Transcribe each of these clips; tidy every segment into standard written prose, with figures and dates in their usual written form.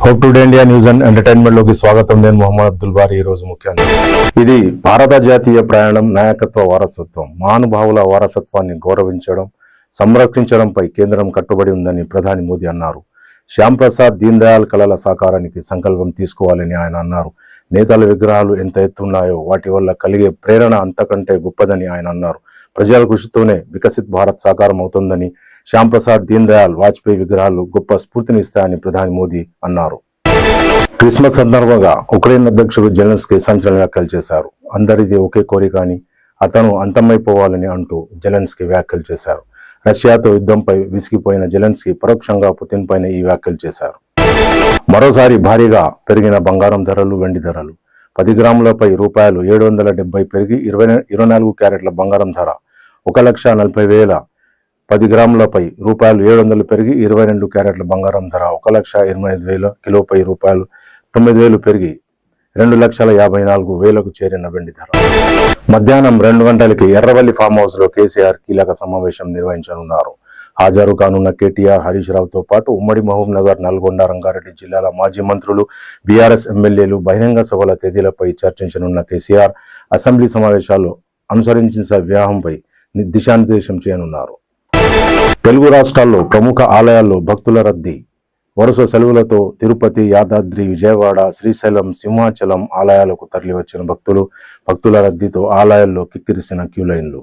Hope today India news and entertainment లోకి స్వాగతం. నేను మొహమ్మద్ అబ్దుల్ బారీ. ఈ రోజు ముఖ్యంగా ఇది భారత జాతీయ ప్రయాణం, నాయకత్వ వారసత్వం, మహానుభావుల వారసత్వాన్ని గౌరవించడం, సంరక్షించడంపై కేంద్రం కట్టుబడి ఉందని ప్రధాని మోదీ అన్నారు. శ్యామ్ ప్రసాద్, దీన్ దయాళ్ కళల సాకారానికి సంకల్పం తీసుకోవాలని ఆయన అన్నారు. నేతల విగ్రహాలు ఎంత ఎత్తున్నాయో వాటి వల్ల కలిగే ప్రేరణ అంతకంటే గొప్పదని ఆయన అన్నారు. ప్రజల కృషితోనే వికసిత్ భారత్ సాకారం అవుతుందని, శ్యామ్ ప్రసాద్, దీన్ దయాళ్ వాజ్పేయి విగ్రహాలు గొప్ప స్ఫూర్తిని ఇస్తాయని ప్రధాని మోదీ అన్నారు. క్రిస్మస్ సందర్భంగా ఉక్రెయిన్ అధ్యక్షుడు జెలెన్స్కీ సంచలన వ్యాఖ్యలు చేశారు. అందరిది ఒకే కోరిక అని, అతను అంతమైపోవాలని అంటూ జెలెన్స్కీ వ్యాఖ్యలు చేశారు. రష్యాతో యుద్ధంపై విసిగిపోయిన జెలెన్స్కీ పరోక్షంగా పుతిన్ పైన ఈ వ్యాఖ్యలు చేశారు. మరోసారి భారీగా పెరిగిన బంగారం ధరలు, వెండి ధరలు. 10 గ్రాములపై రూపాయలు 770 పెరిగి 24 క్యారెట్ల బంగారం ధర 1,40,000. 10 గ్రాములపై రూపాయలు 700 పెరిగి 22 క్యారెట్ల బంగారం ధర 1,25,000. కిలోపై రూపాయలు 9,000 పెరిగి 2,54,000కు చేరిన వెండి ధర. మధ్యాహ్నం 2 గంటలకి ఎర్రవల్లి ఫామ్ హౌస్ లో కేసీఆర్ కీలక సమావేశం నిర్వహించనున్నారు. హాజరు కానున్న కేటీఆర్, హరీష్ రావుతో పాటు ఉమ్మడి మహబూబ్ నగర్, నల్గొండ, రంగారెడ్డి జిల్లాల మాజీ మంత్రులు, బీఆర్ఎస్ ఎమ్మెల్యేలు బహిరంగ సభల తేదీలపై చర్చించనున్న కేసీఆర్ అసెంబ్లీ సమావేశాల్లో అనుసరించిన వ్యూహంపై దిశానిర్దేశం చేయనున్నారు. తెలుగు రాష్ట్రాల్లో ప్రముఖ ఆలయాల్లో భక్తుల రద్దీ. వరుస సెలవులతో తిరుపతి, యాదాద్రి, విజయవాడ, శ్రీశైలం, సింహాచలం ఆలయాలకు తరలివచ్చిన భక్తుల రద్దీతో ఆలయాల్లో కిక్కిరిసిన క్యూలైన్లు.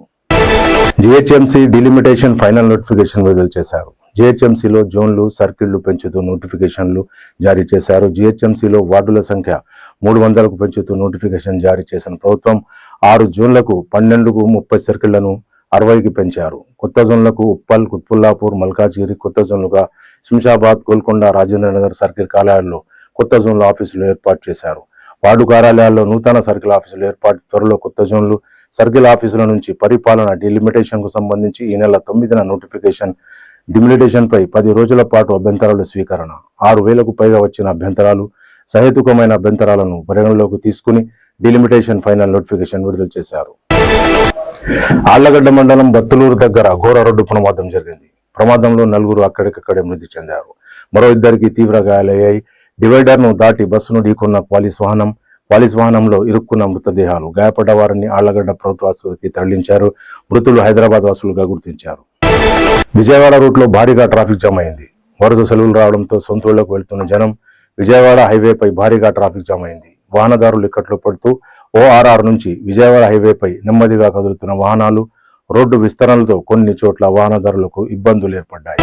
జీహెచ్ఎంసీ డిలిమిటేషన్ ఫైనల్ నోటిఫికేషన్ విడుదల చేశారు. జీహెచ్ఎంసీలో జోన్లు, సర్కిళ్లు పెంచుతూ నోటిఫికేషన్లు జారీ చేశారు. జీహెచ్ఎంసీలో వార్డుల సంఖ్య 300కు పెంచుతూ నోటిఫికేషన్ జారీ చేసిన ప్రభుత్వం 6 జోన్లకు 12కు 30 సర్కిళ్లను 60కి పెంచారు. కొత్త జోన్లకు ఉప్పల్, కుత్బుల్లాపూర్, మల్కాజ్గిరి, కొత్త జోన్లుగా శంషాబాద్, గోల్కొండ, రాజేంద్రనగర్ సర్కిల్ కార్యాలయాల్లో కొత్త జోన్ల ఆఫీసులు ఏర్పాటు చేశారు. వార్డు కార్యాలయాల్లో నూతన సర్కిల్ ఆఫీసులు ఏర్పాటు. త్వరలో కొత్త జోన్లు, సర్కిల్ ఆఫీసుల నుంచి పరిపాలన డిలిమిటేషన్ కు సంబంధించి ఈ నెల 9న నోటిఫికేషన్. డిలిమిటేషన్ పై 10 రోజుల పాటు అభ్యంతరాల స్వీకరణ. 6,000కు పైగా వచ్చిన అభ్యంతరాలు, సహేతుకమైన అభ్యంతరాలను పరిగణలోకి తీసుకుని డిలిమిటేషన్ ఫైనల్ నోటిఫికేషన్ విడుదల చేశారు. ఆళ్లగడ్డ మండలం బత్తులూరు దగ్గర ఘోర రోడ్డు ప్రమాదం జరిగింది. ప్రమాదంలో 4 అక్కడికక్కడే మృతి చెందారు. మరో 2కి తీవ్ర గాయాలయ్యాయి. డివైడర్ను దాటి బస్సును ఢీకొన్న క్వాలిస్ వాహనంలో ఇరుక్కున్న మృతదేహాలు. గాయపడ్డ వారిని ఆళ్లగడ్డ ప్రభుత్వ ఆసుపత్రికి తరలించారు. మృతులు హైదరాబాద్ వాసులుగా గుర్తించారు. విజయవాడ రూట్లో భారీగా ట్రాఫిక్ జామ్ అయింది. వరుస సెలవులు రావడంతో సొంతూళ్లకు వెళ్తున్న జనం విజయవాడ హైవేపై భారీగా ట్రాఫిక్ జామ్ అయింది. వాహనదారులు ఇక్కట్లు పడుతూ ORR నుంచి విజయవాడ హైవేపై నెమ్మదిగా కదులుతున్న వాహనాలు. రోడ్డు విస్తరణలతో కొన్ని చోట్ల వాహనదారులకు ఇబ్బందులు ఏర్పడ్డాయి.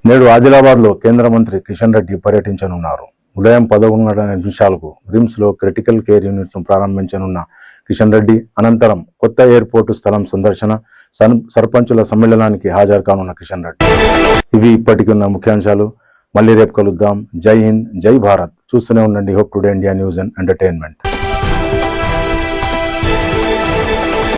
నేడు ఆదిలాబాద్లో కేంద్ర మంత్రి కిషన్ రెడ్డి పర్యటించనున్నారు. ఉదయం 11:00 రిమ్స్ లో క్రిటికల్ కేర్ యూనిట్ ను ప్రారంభించనున్న కిషన్ రెడ్డి అనంతరం కొత్త ఎయిర్పోర్టు స్థలం సందర్శన, సర్పంచుల సమ్మేళనానికి హాజరు కానున్న కిషన్ రెడ్డి. ఇవి ఇప్పటికి ఉన్న ముఖ్యాంశాలు. మళ్ళీ రేపు కలుద్దాం. జై హింద్, జై భారత్. చూస్తూనే ఉండండి hope today India news and entertainment.